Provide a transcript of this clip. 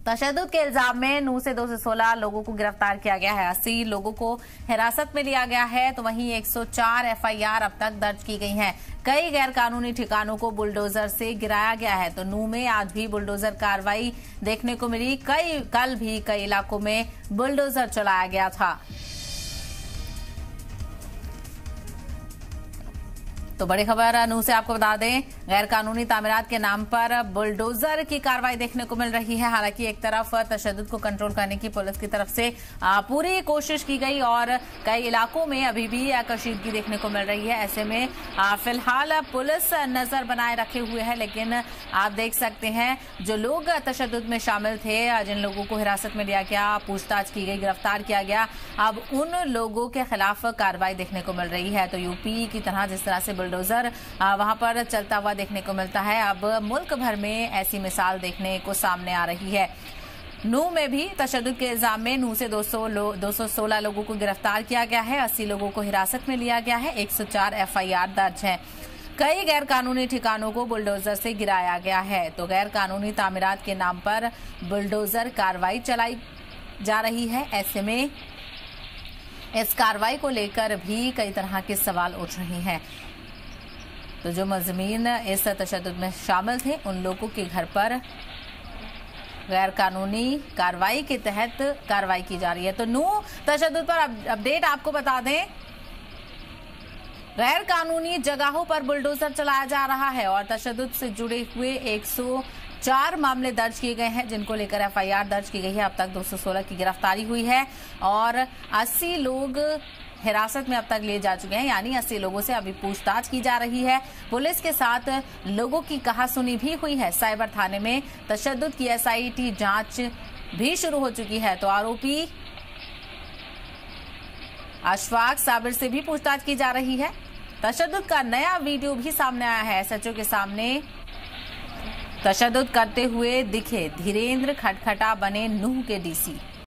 तशद्दुद के इल्जाम में नूह से 216 लोगों को गिरफ्तार किया गया है। 80 लोगों को हिरासत में लिया गया है, तो वहीं 104 एफआईआर अब तक दर्ज की गई हैं। कई गैर कानूनी ठिकानों को बुलडोजर से गिराया गया है। तो नूह में आज भी बुलडोजर कार्रवाई देखने को मिली। कल भी कई इलाकों में बुलडोजर चलाया गया था। तो बड़ी खबर नूह से आपको बता दें, गैर कानूनी तामीरात के नाम पर बुलडोजर की कार्रवाई देखने को मिल रही है। हालांकि एक तरफ तशद्दुद को कंट्रोल करने की पुलिस की तरफ से पूरी कोशिश की गई और कई इलाकों में अभी भी कशीदगी देखने को मिल रही है। ऐसे में फिलहाल पुलिस नजर बनाए रखे हुए है, लेकिन आप देख सकते हैं जो लोग तशद्दुद में शामिल थे, जिन लोगों को हिरासत में लिया गया, पूछताछ की गई, गिरफ्तार किया गया, अब उन लोगों के खिलाफ कार्रवाई देखने को मिल रही है। तो यूपी की तरह जिस तरह से बुलडोजर वहां पर चलता हुआ देखने को मिलता है, अब मुल्क भर में ऐसी मिसाल देखने को सामने आ रही है। नूह में भी तशद्दुद के इल्जाम में नूह से 216 लोगों को गिरफ्तार किया गया है। 80 लोगों को हिरासत में लिया गया है। 104 एफआईआर दर्ज है। कई गैर कानूनी ठिकानों को बुलडोजर से गिराया गया है। तो गैर कानूनी तामीरात के नाम पर बुलडोजर कार्रवाई चलाई जा रही है। ऐसे में इस कार्रवाई को लेकर भी कई तरह के सवाल उठ रहे हैं। तो जो मुलज़िमीन इस तशद्दुद में शामिल थे, उन लोगों के घर पर गैर कानूनी कार्रवाई के तहत कार्रवाई की जा रही है। तो नूह तशद्दुद पर अपडेट आपको बता दें, गैर कानूनी जगहों पर बुलडोजर चलाया जा रहा है और तशद्दुद से जुड़े हुए 104 मामले दर्ज किए गए हैं, जिनको लेकर एफआईआर दर्ज की गई है। अब तक 216 की गिरफ्तारी हुई है और 80 लोग हिरासत में अब तक लिए जा चुके हैं, यानी 80 लोगों से अभी पूछताछ की जा रही है। पुलिस के साथ लोगों की कहासुनी भी हुई है। साइबर थाने में तशद्दुद की एसआईटी जांच भी शुरू हो चुकी है। तो आरोपी अशफाक साबिर से भी पूछताछ की जा रही है। तशद्दुद का नया वीडियो भी सामने आया है। एसएचओ के सामने तशद्दुद करते हुए दिखे धीरेन्द्र खटखटा बने नूह के डीसी।